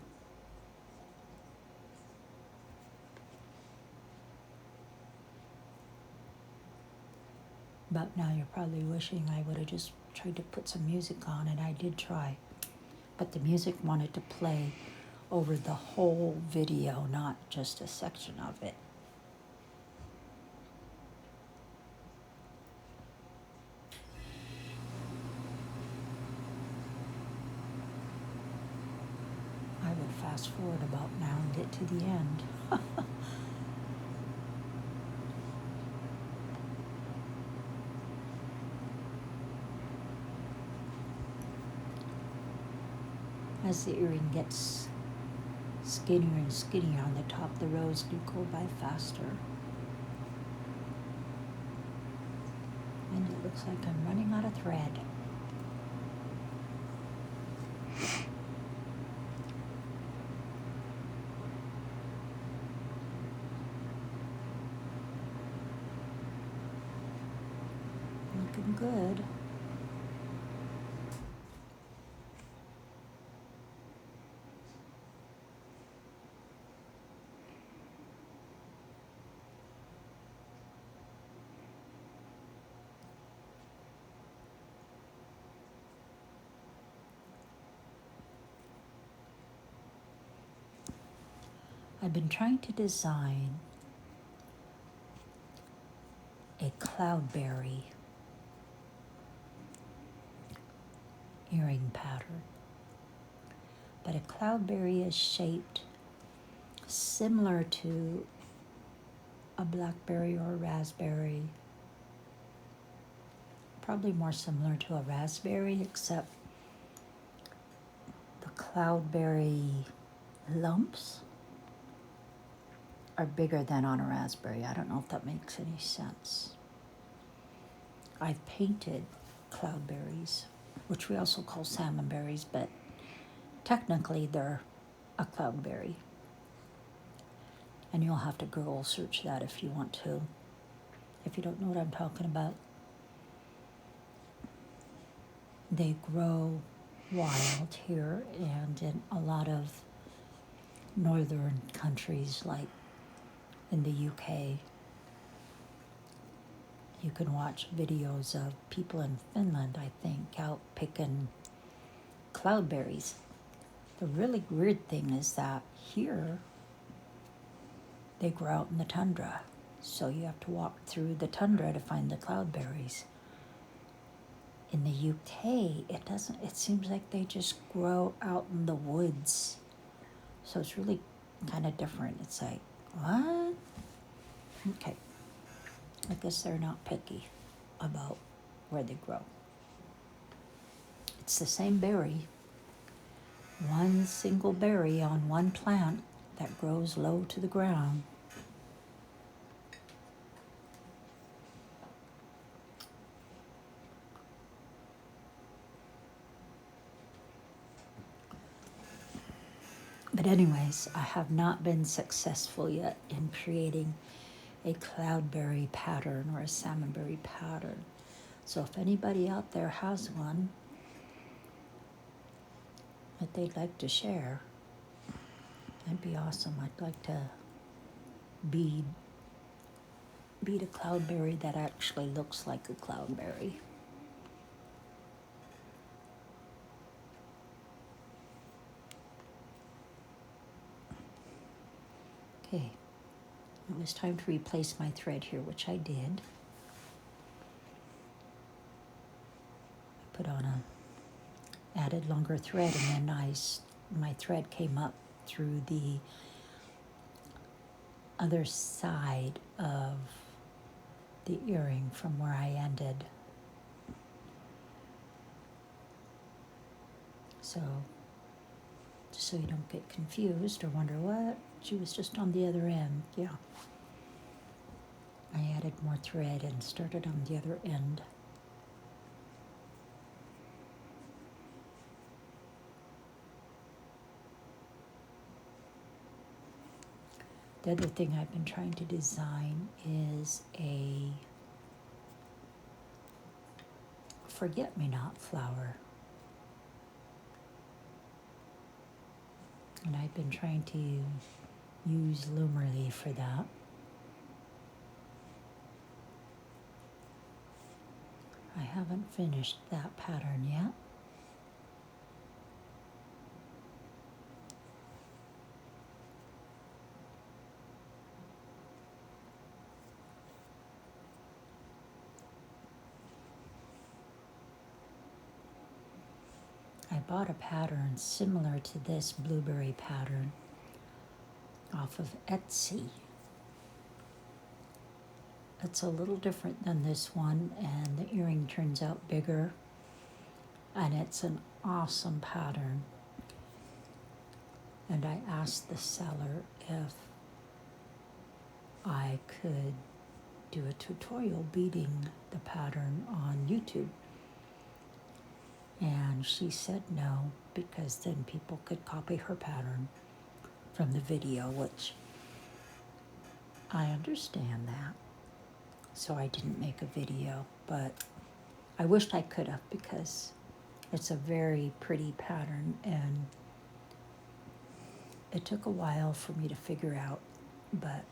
But now you're probably wishing I would have just tried to put some music on, and I did try. But the music wanted to play over the whole video, not just a section of it. I would fast forward about now and get to the end. As the earring gets skinnier and skinnier on the top, the rows do go by faster. And it looks like I'm running out of thread. Looking good. I've been trying to design a cloudberry earring pattern. But a cloudberry is shaped similar to a blackberry or a raspberry. Probably more similar to a raspberry, except the cloudberry lumps are bigger than on a raspberry. I don't know if that makes any sense. I've painted cloudberries, which we also call salmonberries, but technically they're a cloudberry. And you'll have to Google search that if you want to, if you don't know what I'm talking about. They grow wild here and in a lot of northern countries, like in the UK, You can watch videos of people in Finland, I think, out picking cloudberries. The really weird thing is that here they grow out in the tundra, so you have to walk through the tundra to find the cloudberries. In the UK, it doesn't. It seems like they just grow out in the woods, so it's really kind of different. It's like, what? Okay, I guess they're not picky about where they grow. It's the same berry, one single berry on one plant that grows low to the ground. But anyways, I have not been successful yet in creating a cloudberry pattern or a salmonberry pattern. So if anybody out there has one that they'd like to share, that'd be awesome. I'd like to bead a cloudberry that actually looks like a cloudberry. Okay, it was time to replace my thread here, which I did. I put on added longer thread, and then my thread came up through the other side of the earring from where I ended. So, just so you don't get confused or wonder what, she was just on the other end. Yeah. I added more thread and started on the other end. The other thing I've been trying to design is a forget-me-not flower. And I've been trying to use Loomerly for that. I haven't finished that pattern yet. I bought a pattern similar to this blueberry pattern off of Etsy. It's a little different than this one, and the earring turns out bigger, and it's an awesome pattern. And I asked the seller if I could do a tutorial beading the pattern on YouTube. And she said no, because then people could copy her pattern from the video, which I understand that. So I didn't make a video, but I wished I could have, because it's a very pretty pattern, and it took a while for me to figure out, but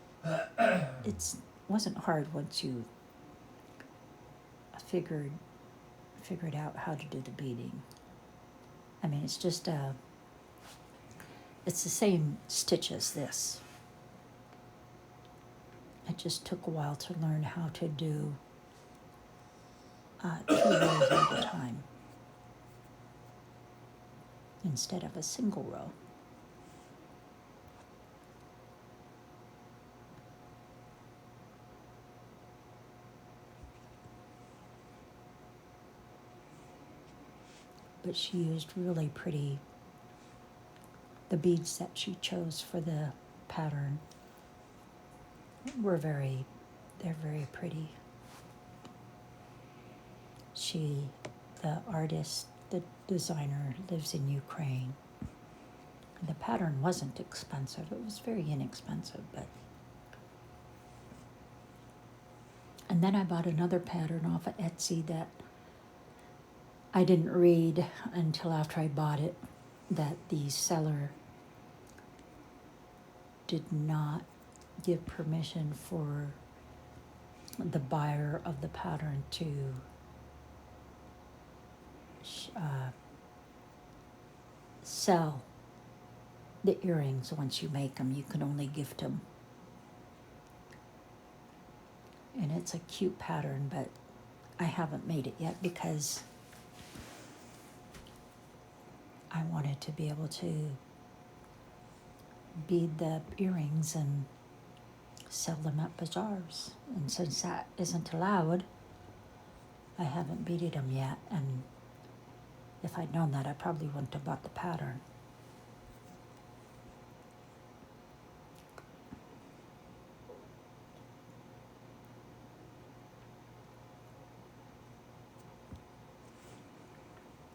it wasn't hard once you figured out how to do the beading. I mean, it's just it's the same stitch as this. It just took a while to learn how to do 2 rows at a time instead of a single row. But she used really pretty, the beads that she chose for the pattern they're very pretty. The artist, the designer, lives in Ukraine. The pattern wasn't expensive. It was very inexpensive, but. And then I bought another pattern off of Etsy that I didn't read until after I bought it, that the seller did not give permission for the buyer of the pattern to sell the earrings. Once you make them, you can only gift them. And it's a cute pattern, but I haven't made it yet because I wanted to be able to bead the earrings and sell them at bazaars. And since that isn't allowed, I haven't beaded them yet. And if I'd known that, I probably wouldn't have bought the pattern.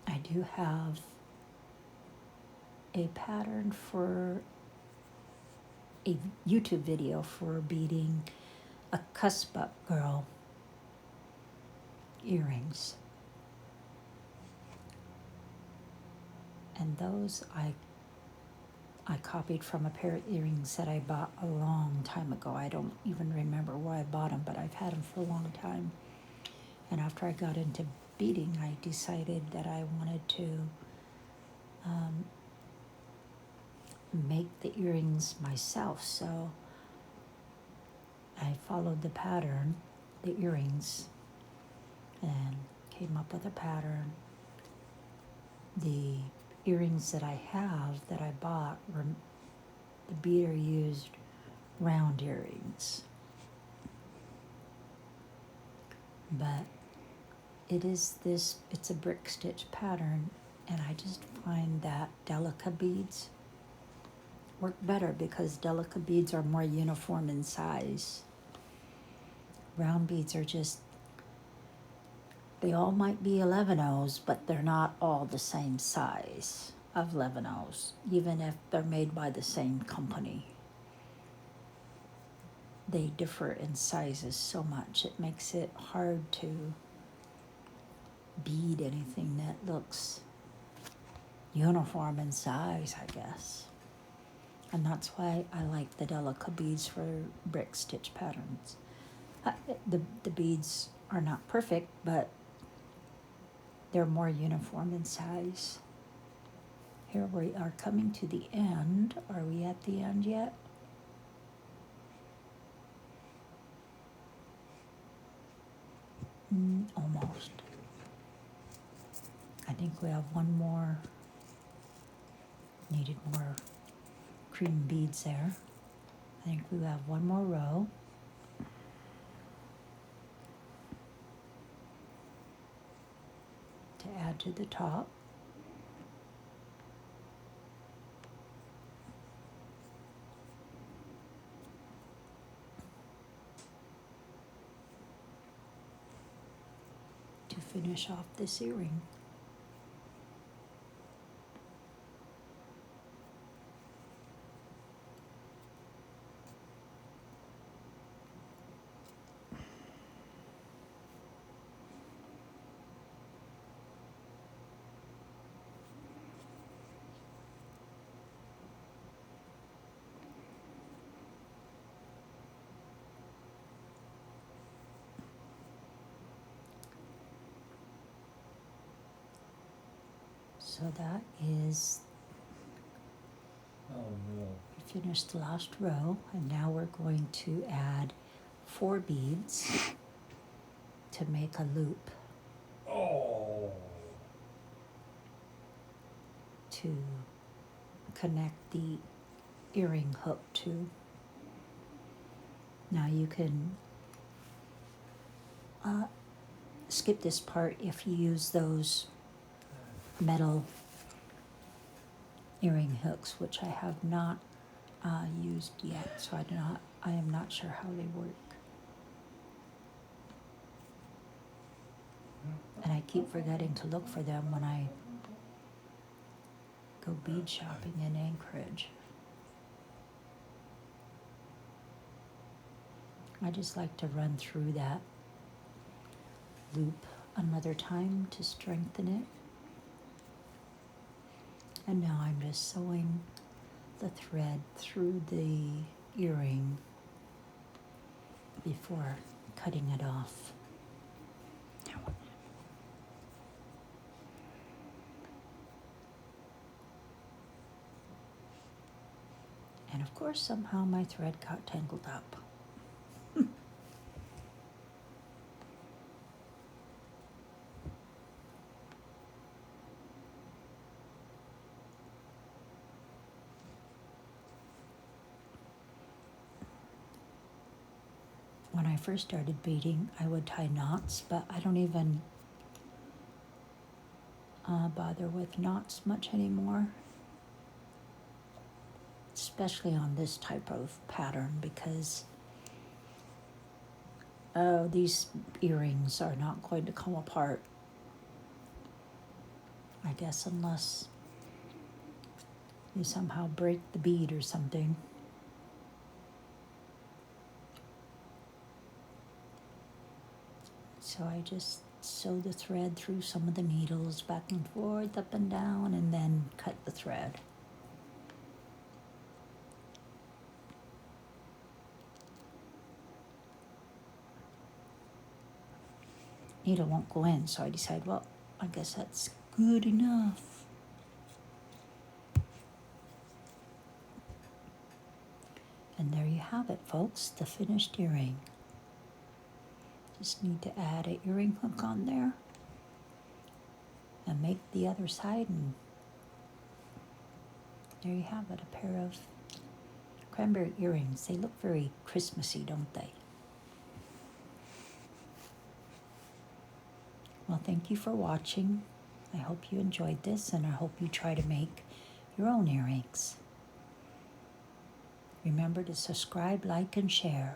I do have a pattern for a YouTube video for beading a cusp-up girl earrings. And those I copied from a pair of earrings that I bought a long time ago. I don't even remember why I bought them, but I've had them for a long time. And after I got into beading, I decided that I wanted to make the earrings myself. So I followed the pattern, the earrings, and came up with a pattern. The earrings that I have that I bought were, the beader used round earrings. But it's a brick stitch pattern, and I just find that Delica beads work better because Delica beads are more uniform in size. Round beads are just, they all might be 11/0s, but they're not all the same size of 11/0s, even if they're made by the same company. They differ in sizes so much, it makes it hard to bead anything that looks uniform in size, I guess. And that's why I like the Delica beads for brick stitch patterns. The beads are not perfect, but they're more uniform in size. Here we are coming to the end. Are we at the end yet? Almost. I think we have one more. Needed more cream beads there. I think we have one more row. To add to the top. To finish off this earring. So that is, we finished the last row, and now we're going to add 4 beads to make a loop. To connect the earring hook to. Now you can skip this part if you use those metal earring hooks, which I have not used yet, so I am not sure how they work. And I keep forgetting to look for them when I go bead shopping in Anchorage. I just like to run through that loop another time to strengthen it. And now I'm just sewing the thread through the earring before cutting it off. And of course, somehow my thread got tangled up. When I first started beading, I would tie knots, but I don't even bother with knots much anymore, especially on this type of pattern, because these earrings are not going to come apart, I guess, unless you somehow break the bead or something. So I just sew the thread through some of the needles back and forth, up and down, and then cut the thread. Needle won't go in, so I decide, well, I guess that's good enough. And there you have it, folks, the finished earring. Just need to add an earring hook on there and make the other side, and there you have it, a pair of cranberry earrings. They look very Christmassy, don't they? Well, thank you for watching. I hope you enjoyed this, and I hope you try to make your own earrings. Remember to subscribe, like, and share.